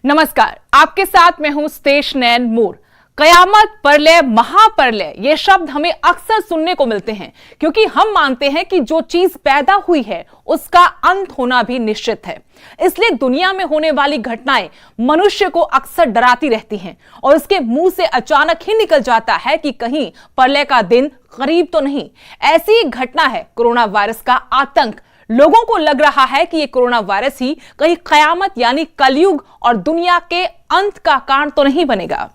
नमस्कार, आपके साथ मैं हूं स्तेश नैन मोर। कयामत, प्रलय, महाप्रलय ये शब्द हमें अक्सर सुनने को मिलते हैं क्योंकि हम मानते हैं कि जो चीज पैदा हुई है उसका अंत होना भी निश्चित है। इसलिए दुनिया में होने वाली घटनाएं मनुष्य को अक्सर डराती रहती हैं और उसके मुंह से अचानक ही निकल जाता है कि कहीं प्रलय का दिन करीब तो नहीं। ऐसी ही घटना है कोरोना वायरस का आतंक। लोगों को लग रहा है कि ये कोरोना वायरस ही कहीं कयामत यानी कलयुग और दुनिया के अंत का कारण तो नहीं बनेगा।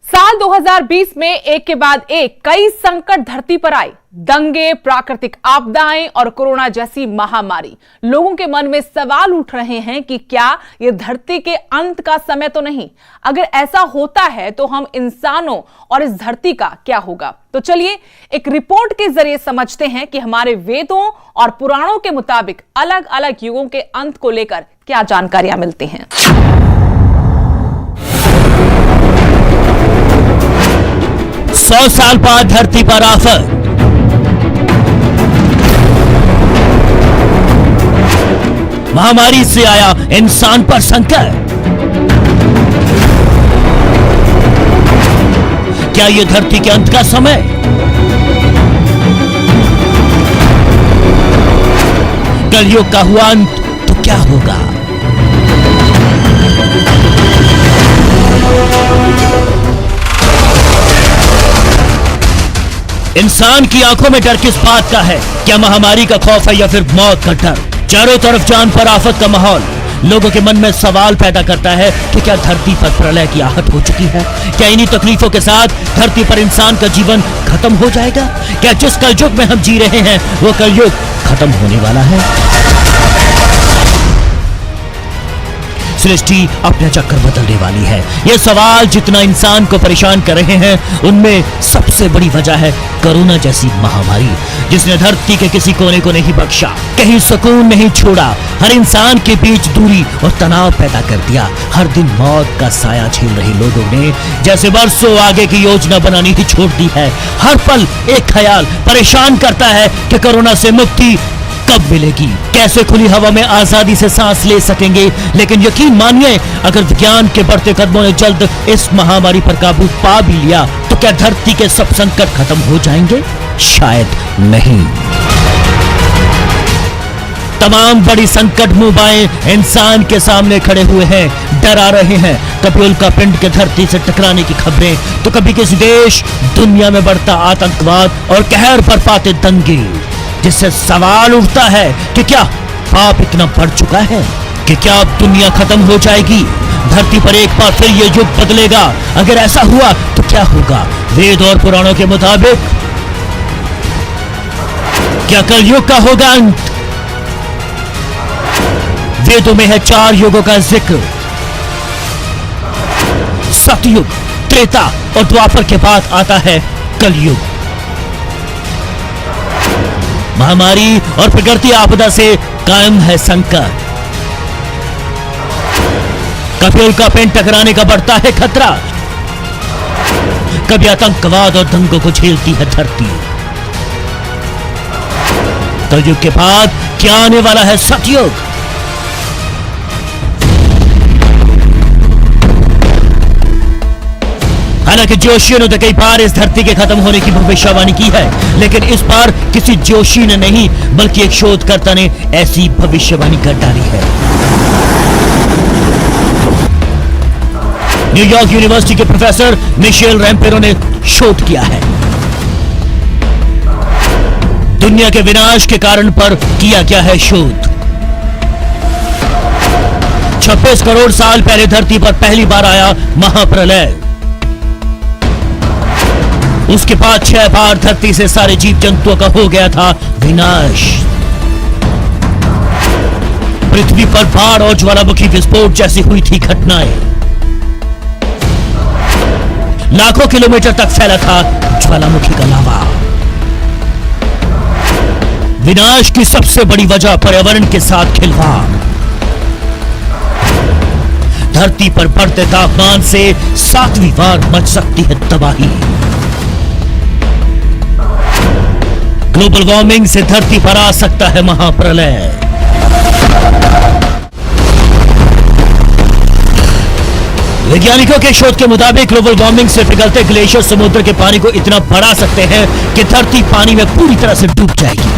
साल 2020 में एक के बाद एक कई संकट धरती पर आए। दंगे, प्राकृतिक आपदाएं और कोरोना जैसी महामारी। लोगों के मन में सवाल उठ रहे हैं कि क्या यह धरती के अंत का समय तो नहीं? अगर ऐसा होता है तो हम इंसानों और इस धरती का क्या होगा? तो चलिए एक रिपोर्ट के जरिए समझते हैं कि हमारे वेदों और पुराणों के मुताबिक अलग अलग युगों के अंत को लेकर क्या जानकारियां मिलती हैं। 100 साल बाद धरती पर आफत। महामारी से आया इंसान पर संकट। क्या यह धरती के अंत का समय? कलयुग का हुआ अंत तो क्या होगा? इंसान की आंखों में डर किस बात का है? क्या महामारी का खौफ है या फिर मौत का डर? चारों तरफ जान पर आफत का माहौल लोगों के मन में सवाल पैदा करता है कि क्या धरती पर प्रलय की आहट हो चुकी है? क्या इन्हीं तकलीफों के साथ धरती पर इंसान का जीवन खत्म हो जाएगा? क्या जिस कलयुग में हम जी रहे हैं वो कलयुग खत्म होने वाला है? सृष्टि अपना चक्कर बदलने वाली है। यह सवाल जितना इंसान को परेशान कर रहे हैं उनमें सबसे बड़ी वजह है कोरोना जैसी महामारी, जिसने धरती के किसी कोने को नहीं बख्शा, कहीं सुकून नहीं छोड़ा, हर इंसान के बीच दूरी और तनाव पैदा कर दिया। हर दिन मौत का साया झेल रहे लोगों ने जैसे बरसों आगे की योजना बनानी ही छोड़ दी है। हर पल एक ख्याल परेशान करता है कि कोरोना से मुक्ति कब मिलेगी, कैसे खुली हवा में आजादी से सांस ले सकेंगे। लेकिन यकीन मानिए, अगर विज्ञान के बढ़ते कदमों ने जल्द इस महामारी पर काबू पा भी लिया तो क्या धरती के सब संकट खत्म हो जाएंगे? शायद नहीं। तमाम बड़ी संकट मुबाएं इंसान के सामने खड़े हुए हैं, डरा रहे हैं। कभी उल्का पिंड के धरती से टकराने की खबरें, तो कभी किसी देश दुनिया में बढ़ता आतंकवाद और कहर बरपाते दंगे, जिससे सवाल उठता है कि क्या पाप इतना बढ़ चुका है कि क्या अब दुनिया खत्म हो जाएगी? धरती पर एक बार फिर ये युग बदलेगा? अगर ऐसा हुआ तो क्या होगा? वेद और पुराणों के मुताबिक क्या कलयुग का होगा अंत? वेदों में है 4 युगों का जिक्र। सतयुग, त्रेता और द्वापर के बाद आता है कलयुग। महामारी और प्रकृति आपदा से कायम है संकट। कभी उल्का पिंड टकराने का बढ़ता है खतरा, कभी आतंकवाद और दंगों को झेलती है धरती। कलयुग के बाद क्या आने वाला है सतयुग? हालांकि जोशियों ने तो कई बार इस धरती के खत्म होने की भविष्यवाणी की है, लेकिन इस बार किसी जोशी ने नहीं बल्कि एक शोधकर्ता ने ऐसी भविष्यवाणी कर डाली है। न्यूयॉर्क यूनिवर्सिटी के प्रोफेसर मिशेल रैम्पेरो ने शोध किया है। दुनिया के विनाश के कारण पर किया गया है शोध। 26 करोड़ साल पहले धरती पर पहली बार आया महाप्रलय। उसके बाद 6 बार धरती से सारे जीव जंतुओं का हो गया था विनाश। पृथ्वी पर बाढ़ और ज्वालामुखी विस्फोट जैसी हुई थी घटनाएं। लाखों किलोमीटर तक फैला था ज्वालामुखी का लावा। विनाश की सबसे बड़ी वजह पर्यावरण के साथ खिलवाड़। धरती पर बढ़ते तापमान से 7वीं बार मच सकती है तबाही। ग्लोबल वार्मिंग से धरती पर आ सकता है महाप्रलय। वैज्ञानिकों के शोध के मुताबिक ग्लोबल वार्मिंग से पिघलते ग्लेशियर समुद्र के पानी को इतना बढ़ा सकते हैं कि धरती पानी में पूरी तरह से डूब जाएगी।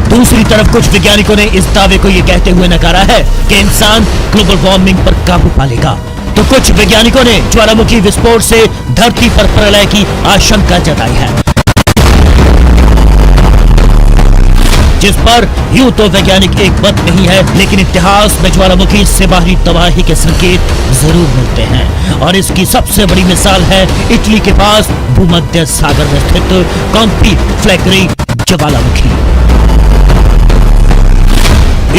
दूसरी तरफ कुछ वैज्ञानिकों ने इस दावे को यह कहते हुए नकारा है कि इंसान ग्लोबल वार्मिंग पर काबू पा लेगा, तो कुछ वैज्ञानिकों ने ज्वालामुखी विस्फोट से धरती पर प्रलय की आशंका जताई है, जिस पर यूं तो वैज्ञानिक एक मत नहीं है, लेकिन इतिहास में ज्वालामुखी से बाहरी तबाही के संकेत जरूर मिलते हैं। और इसकी सबसे बड़ी मिसाल है इटली के पास भूमध्य सागर में स्थित कॉम्पी फ्लेग्री ज्वालामुखी।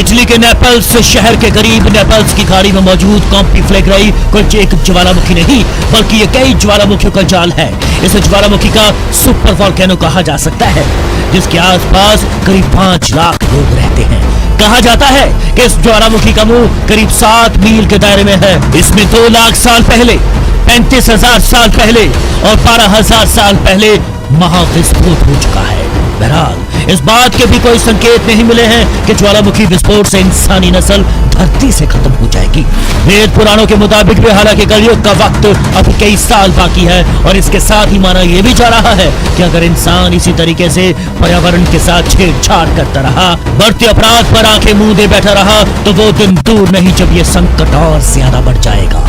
इटली के नेपल्स शहर के करीब नेपल्स की खाड़ी में मौजूद कॉम्पी फ्लेग्री कुछ एक ज्वालामुखी नहीं बल्कि ये कई ज्वालामुखियों का जाल है। इस ज्वालामुखी का सुपर वोल्केनो कहा जा सकता है, जिसके आसपास करीब 5 लाख लोग रहते हैं। कहा जाता है कि इस ज्वालामुखी का मुंह करीब 7 मील के दायरे में है। इसमें 2 लाख साल पहले, 35,000 साल पहले और 12,000 साल पहले महाविस्फोट हो चुका है। बहरहाल इस बात के भी कोई संकेत नहीं मिले हैं कि ज्वालामुखी विस्फोट से इंसानी नस्ल धरती से खत्म हो जाएगी। वेद पुराणों के मुताबिक भी हालांकि कलयुग का वक्त अभी कई साल बाकी है, और इसके साथ ही माना यह भी जा रहा है कि अगर इंसान इसी तरीके से पर्यावरण के साथ छेड़छाड़ करता रहा, बढ़ते अपराध पर आंखें मूंदे बैठा रहा, तो वो दिन दूर नहीं जब ये संकट और ज्यादा बढ़ जाएगा।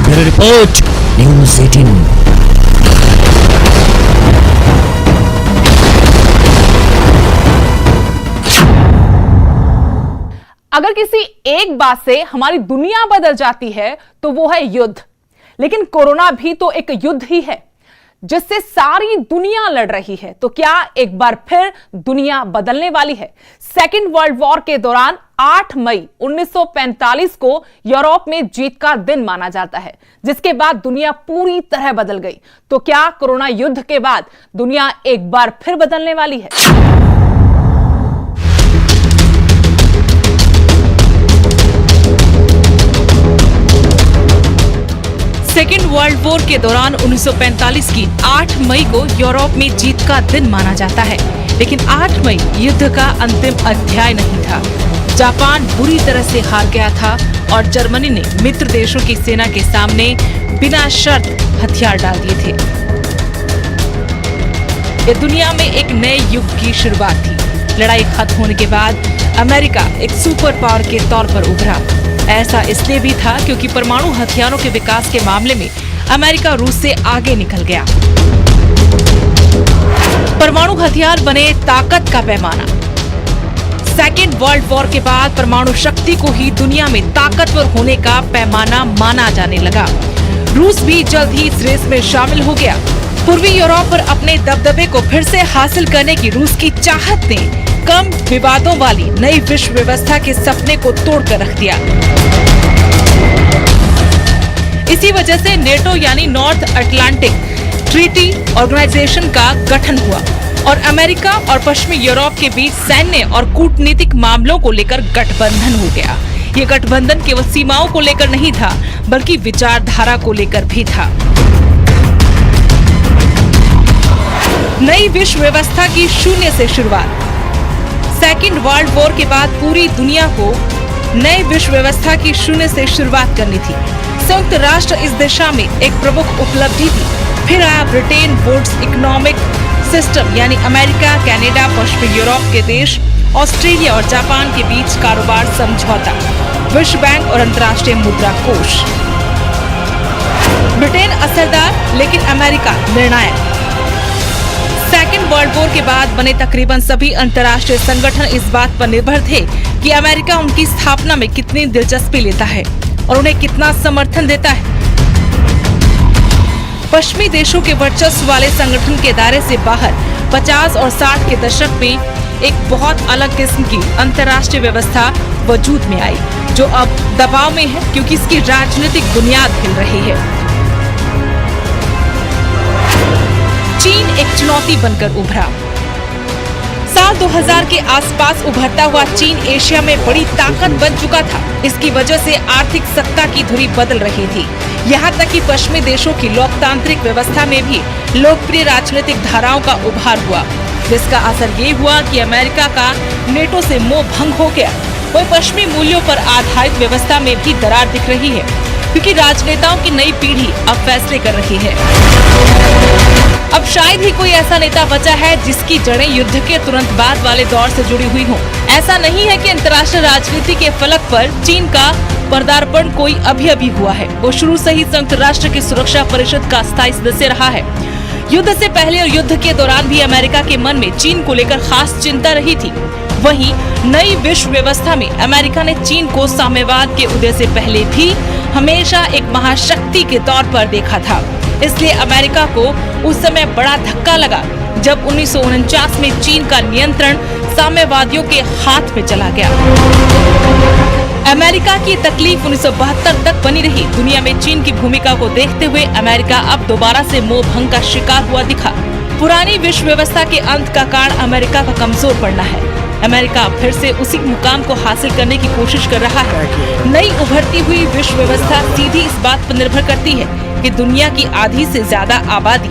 Bureau report, news 18। अगर किसी एक बात से हमारी दुनिया बदल जाती है तो वो है युद्ध। लेकिन कोरोना भी तो एक युद्ध ही है जिससे सारी दुनिया लड़ रही है। तो क्या एक बार फिर दुनिया बदलने वाली है? सेकेंड वर्ल्ड वॉर के दौरान 8 मई 1945 को यूरोप में जीत का दिन माना जाता है, जिसके बाद दुनिया पूरी तरह बदल गई। तो क्या कोरोना युद्ध के बाद दुनिया एक बार फिर बदलने वाली है? सेकेंड वर्ल्ड वॉर के दौरान 1945 की 8 मई को यूरोप में जीत का दिन माना जाता है। लेकिन 8 मई युद्ध का अंतिम अध्याय नहीं था। जापान बुरी तरह से हार गया था और जर्मनी ने मित्र देशों की सेना के सामने बिना शर्त हथियार डाल दिए थे। ये दुनिया में एक नए युग की शुरुआत थी। लड़ाई खत्म होने के बाद अमेरिका एक सुपर पावर के तौर पर उभरा। ऐसा इसलिए भी था क्योंकि परमाणु हथियारों के विकास के मामले में अमेरिका रूस से आगे निकल गया। परमाणु हथियार बने ताकत का पैमाना। सेकेंड वर्ल्ड वॉर के बाद परमाणु शक्ति को ही दुनिया में ताकतवर होने का पैमाना माना जाने लगा। रूस भी जल्द ही इस रेस में शामिल हो गया। पूर्वी यूरोप पर अपने दबदबे को फिर से हासिल करने की रूस की चाहत ने कम विवादों वाली नई विश्व व्यवस्था के सपने को तोड़कर रख दिया। इसी वजह से नेटो यानी नॉर्थ अटलांटिक ट्रीटी ऑर्गेनाइजेशन का गठन हुआ और अमेरिका और पश्चिमी यूरोप के बीच सैन्य और कूटनीतिक मामलों को लेकर गठबंधन हो गया। ये गठबंधन केवल सीमाओं को लेकर नहीं था, बल्कि विचारधारा को लेकर भी था। नई विश्व व्यवस्था की शून्य से शुरुआत। सेकेंड वर्ल्ड वॉर के बाद पूरी दुनिया को नई विश्व व्यवस्था की शून्य से शुरुआत करनी थी। संयुक्त राष्ट्र इस दिशा में एक प्रमुख उपलब्धि थी। फिर आया ब्रिटेन वुड्स इकोनॉमिक सिस्टम यानी अमेरिका, कनाडा, पश्चिमी यूरोप के देश, ऑस्ट्रेलिया और जापान के बीच कारोबार समझौता, विश्व बैंक और अंतर्राष्ट्रीय मुद्रा कोष। ब्रिटेन असरदार लेकिन अमेरिका निर्णायक। सेकेंड वर्ल्ड वॉर के बाद बने तकरीबन सभी अंतर्राष्ट्रीय संगठन इस बात पर निर्भर थे कि अमेरिका उनकी स्थापना में कितनी दिलचस्पी लेता है और उन्हें कितना समर्थन देता है। पश्चिमी देशों के वर्चस्व वाले संगठन के दायरे से बाहर 50 और 60 के दशक में एक बहुत अलग किस्म की अंतर्राष्ट्रीय व्यवस्था वजूद में आई, जो अब दबाव में है क्योंकि इसकी राजनीतिक बुनियाद हिल रही है। चीन एक चुनौती बनकर उभरा। साल 2000 के आसपास उभरता हुआ चीन एशिया में बड़ी ताकत बन चुका था। इसकी वजह से आर्थिक सत्ता की धुरी बदल रही थी। यहाँ तक कि पश्चिमी देशों की लोकतांत्रिक व्यवस्था में भी लोकप्रिय राजनीतिक धाराओं का उभार हुआ, जिसका असर ये हुआ कि अमेरिका का नेटो से मोह भंग हो गया। वही पश्चिमी मूल्यों पर आधारित व्यवस्था में भी दरार दिख रही है, क्योंकि राजनेताओं की नई पीढ़ी अब फैसले कर रही है। अब शायद ही कोई ऐसा नेता बचा है जिसकी जड़ें युद्ध के तुरंत बाद वाले दौर से जुड़ी हुई हों। ऐसा नहीं है कि अंतर्राष्ट्रीय राजनीति के फलक पर चीन का पदार्पण कोई अभी हुआ है। वो शुरू से ही संयुक्त राष्ट्र की सुरक्षा परिषद का स्थायी सदस्य रहा है। युद्ध से पहले और युद्ध के दौरान भी अमेरिका के मन में चीन को लेकर खास चिंता रही थी। वहीं नई विश्व व्यवस्था में अमेरिका ने चीन को साम्यवाद के उदय से पहले भी हमेशा एक महाशक्ति के तौर पर देखा था। इसलिए अमेरिका को उस समय बड़ा धक्का लगा जब 1949 में चीन का नियंत्रण साम्यवादियों के हाथ में चला गया। अमेरिका की तकलीफ 1972 तक बनी रही। दुनिया में चीन की भूमिका को देखते हुए अमेरिका अब दोबारा से मोह भंग का शिकार हुआ दिखा। पुरानी विश्व व्यवस्था के अंत का कारण अमेरिका का कमजोर पड़ना है। अमेरिका फिर से उसी मुकाम को हासिल करने की कोशिश कर रहा है। नई उभरती हुई विश्व व्यवस्था सीधी इस बात पर निर्भर करती है कि दुनिया की आधी से ज्यादा आबादी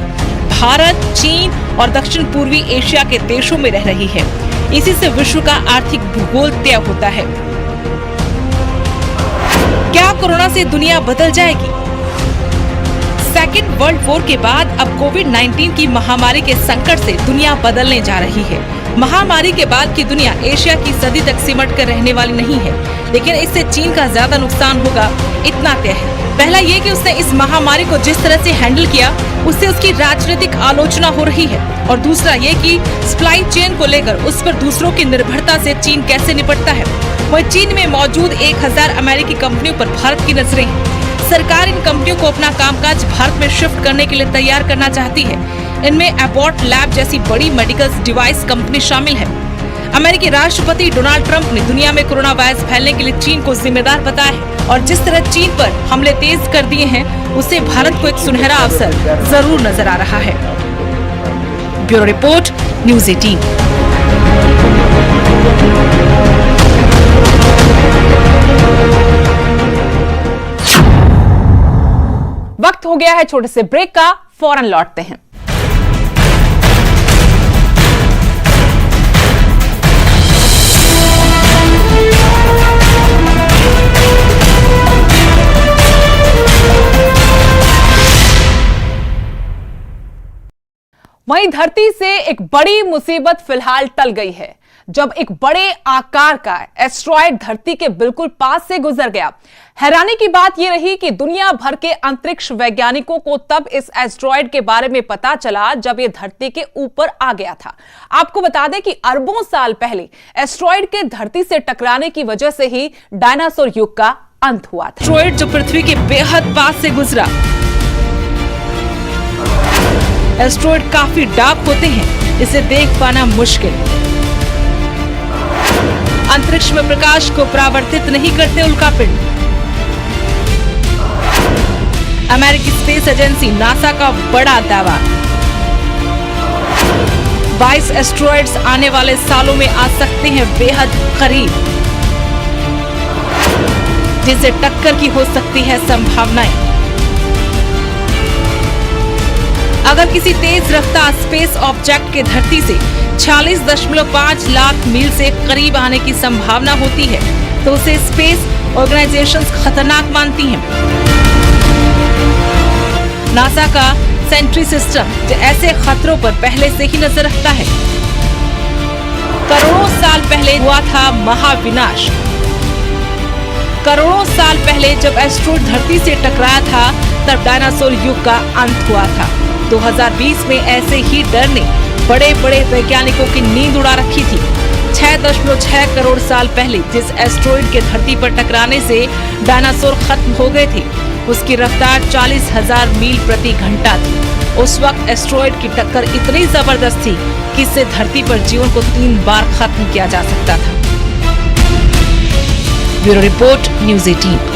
भारत, चीन और दक्षिण पूर्वी एशिया के देशों में रह रही है। इसी से विश्व का आर्थिक भूगोल तय होता है। क्या कोरोना से दुनिया बदल जाएगी? सेकेंड वर्ल्ड वॉर के बाद अब कोविड-19 की महामारी के संकट से दुनिया बदलने जा रही है। महामारी के बाद की दुनिया एशिया की सदी तक सिमट कर रहने वाली नहीं है, लेकिन इससे चीन का ज्यादा नुकसान होगा, इतना तय है। पहला ये कि उसने इस महामारी को जिस तरह से हैंडल किया, उससे उसकी राजनीतिक आलोचना हो रही है, और दूसरा ये कि सप्लाई चेन को लेकर उस पर दूसरों की निर्भरता से चीन कैसे निपटता है। वहीं चीन में मौजूद 1000 अमेरिकी कंपनियों पर भारत की नजरें हैं। सरकार इन कंपनियों को अपना कामकाज भारत में शिफ्ट करने के लिए तैयार करना चाहती है। इनमें एबॉट लैब जैसी बड़ी मेडिकल डिवाइस कंपनी शामिल है। अमेरिकी राष्ट्रपति डोनाल्ड ट्रंप ने दुनिया में कोरोना वायरस फैलने के लिए चीन को जिम्मेदार बताया है, और जिस तरह चीन पर हमले तेज कर दिए हैं, उससे भारत को एक सुनहरा अवसर जरूर नजर आ रहा है। Bureau report, news 18। वक्त हो गया है छोटे से ब्रेक का, फौरन लौटते हैं। वहीं धरती से एक बड़ी मुसीबत फिलहाल टल गई है, जब एक बड़े आकार का एस्ट्रॉयड धरती के बिल्कुल पास से गुजर गया। हैरानी की बात यह रही कि दुनिया भर के अंतरिक्ष वैज्ञानिकों को तब इस एस्ट्रॉयड के बारे में पता चला जब यह धरती के ऊपर आ गया था। आपको बता दें कि अरबों साल पहले एस्ट्रॉयड के धरती से टकराने की वजह से ही डायनासोर युग का अंत हुआ था। एस्ट्रॉयड जो पृथ्वी के बेहद पास से गुजरा। एस्ट्रॉयड काफी डार्क होते हैं, इसे देख पाना मुश्किल। अंतरिक्ष में प्रकाश को परावर्तित नहीं करते उल्कापिंड। अमेरिकी स्पेस एजेंसी नासा का बड़ा दावा। 22 एस्ट्रॉयड्स आने वाले सालों में आ सकते हैं बेहद करीब, जिनसे टक्कर की हो सकती है संभावनाएं। अगर किसी तेज रफ्तार स्पेस ऑब्जेक्ट के धरती से 46.5 लाख मील से करीब आने की संभावना होती है, तो उसे स्पेस ऑर्गेनाइजेशंस खतरनाक मानती हैं। नासा का सेंट्री सिस्टम जो ऐसे खतरों पर पहले से ही नजर रखता है। करोड़ों साल पहले हुआ था महाविनाश। करोड़ों साल पहले जब एस्ट्रॉयड धरती से टकराया था, तब डायनासोर युग का अंत हुआ था। 2020 में ऐसे ही डर ने बड़े बड़े वैज्ञानिकों की नींद उड़ा रखी थी। 6.6 करोड़ साल पहले जिस एस्ट्रॉयड के धरती पर टकराने से डायनासोर खत्म हो गए थे, उसकी रफ्तार 40,000 मील प्रति घंटा थी। उस वक्त एस्ट्रॉयड की टक्कर इतनी जबरदस्त थी कि इससे धरती पर जीवन को 3 बार खत्म किया जा सकता था। Bureau report, news 18।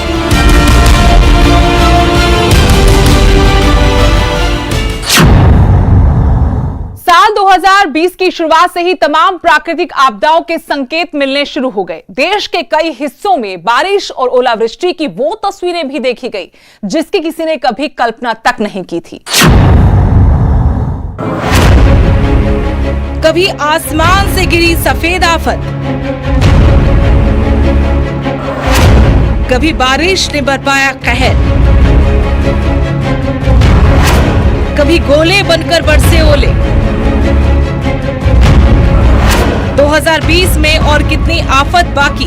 साल 2000 2020 की शुरुआत से ही तमाम प्राकृतिक आपदाओं के संकेत मिलने शुरू हो गए। देश के कई हिस्सों में बारिश और ओलावृष्टि की वो तस्वीरें भी देखी गई जिसकी किसी ने कभी कल्पना तक नहीं की थी। कभी आसमान से गिरी सफेद आफत, कभी बारिश ने बरपाया कहर, कभी गोले बनकर बरसे ओले। 2020 में और कितनी आफत बाकी।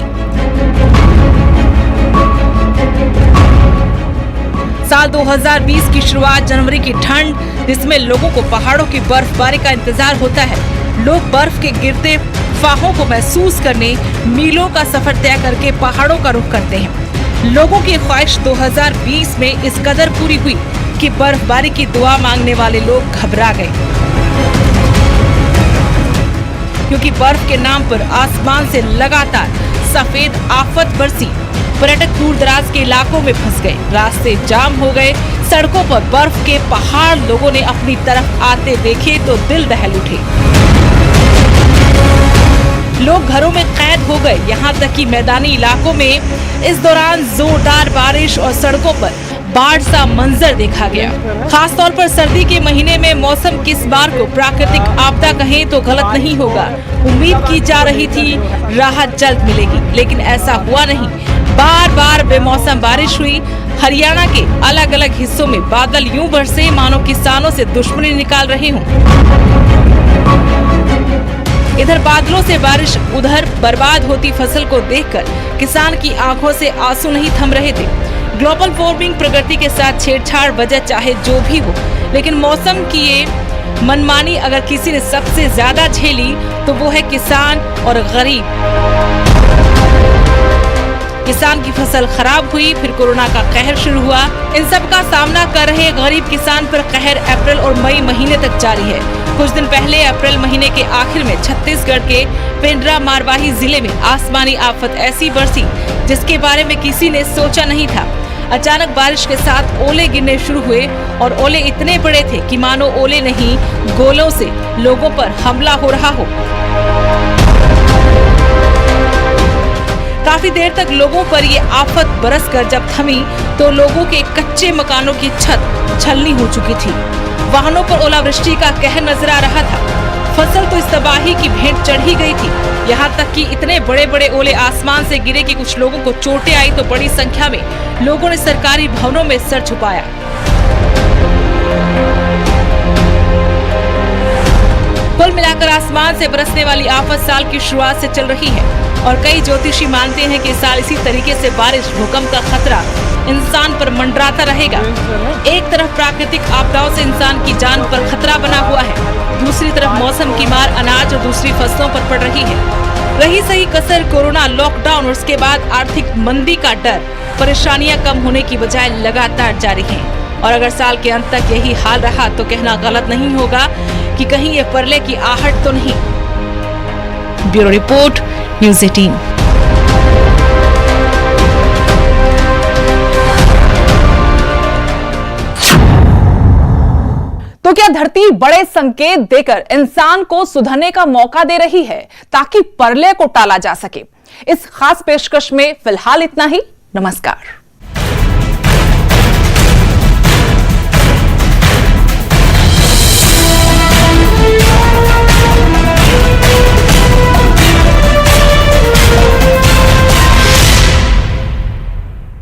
साल 2020 की शुरुआत जनवरी की ठंड, जिसमें लोगों को पहाड़ों की बर्फबारी का इंतजार होता है। लोग बर्फ के गिरते फाहों को महसूस करने मीलों का सफर तय करके पहाड़ों का रुख करते हैं। लोगों की ख्वाहिश 2020 में इस कदर पूरी हुई कि बर्फबारी की दुआ मांगने वाले लोग घबरा गए, क्योंकि बर्फ के नाम पर आसमान से लगातार सफेद आफत बरसी। पर्यटक दूर दराज के इलाकों में फंस गए, रास्ते जाम हो गए, सड़कों पर बर्फ के पहाड़ लोगों ने अपनी तरफ आते देखे तो दिल दहल उठे। लोग घरों में कैद हो गए, यहाँ तक कि मैदानी इलाकों में इस दौरान जोरदार बारिश और सड़कों पर बाढ़ सा मंजर देखा गया। खास तौर पर सर्दी के महीने में मौसम किस बार को प्राकृतिक आपदा कहें तो गलत नहीं होगा। उम्मीद की जा रही थी राहत जल्द मिलेगी, लेकिन ऐसा हुआ नहीं। बार बार बेमौसम बारिश हुई। हरियाणा के अलग अलग हिस्सों में बादल यूं बरसे मानो किसानों से दुश्मनी निकाल रहे हों। इधर बादलों से बारिश, उधर बर्बाद होती फसल को देखकर किसान की आंखों से आंसू नहीं थम रहे थे। ग्लोबल वार्मिंग, प्रकृति के साथ छेड़छाड़, वजह चाहे जो भी हो, लेकिन मौसम की ये मनमानी अगर किसी ने सबसे ज्यादा झेली तो वो है किसान और गरीब। किसान की फसल खराब हुई, फिर कोरोना का कहर शुरू हुआ। इन सब का सामना कर रहे गरीब किसान पर कहर अप्रैल और मई महीने तक जारी है। कुछ दिन पहले अप्रैल महीने के आखिर में छत्तीसगढ़ के पेंड्रा मारवाही जिले में आसमानी आफत ऐसी बरसी जिसके बारे में किसी ने सोचा नहीं था। अचानक बारिश के साथ ओले गिरने शुरू हुए और ओले इतने बड़े थे कि मानो ओले नहीं, गोलों से लोगों पर हमला हो रहा हो। काफी देर तक लोगों पर ये आफत बरसकर जब थमी तो लोगों के कच्चे मकानों की छत छलनी हो चुकी थी। वाहनों पर ओलावृष्टि का कहर नजर आ रहा था। फसल तो इस तबाही की भेंट चढ़ ही गई थी। यहाँ तक कि इतने बड़े बड़े ओले आसमान से गिरे कि कुछ लोगों को चोटें आई तो बड़ी संख्या में लोगों ने सरकारी भवनों में सर छुपाया। कुल मिलाकर आसमान से बरसने वाली आफत साल की शुरुआत से चल रही है और कई ज्योतिषी मानते हैं कि इस साल इसी तरीके से बारिश, भूकंप का खतरा इंसान पर मंडराता रहेगा। एक तरफ प्राकृतिक आपदाओं से इंसान की जान पर खतरा बना हुआ है, दूसरी तरफ मौसम की मार अनाज और दूसरी फसलों पर पड़ रही है। रही सही कसर कोरोना, लॉकडाउन और उसके बाद आर्थिक मंदी का डर। परेशानियां कम होने की बजाय लगातार जारी हैं और अगर साल के अंत तक यही हाल रहा तो कहना गलत नहीं होगा कि कहीं ये प्रलय की आहट तो नहीं। Bureau report, news 18। तो क्या धरती बड़े संकेत देकर इंसान को सुधरने का मौका दे रही है ताकि प्रलय को टाला जा सके? इस खास पेशकश में फिलहाल इतना ही। नमस्कार।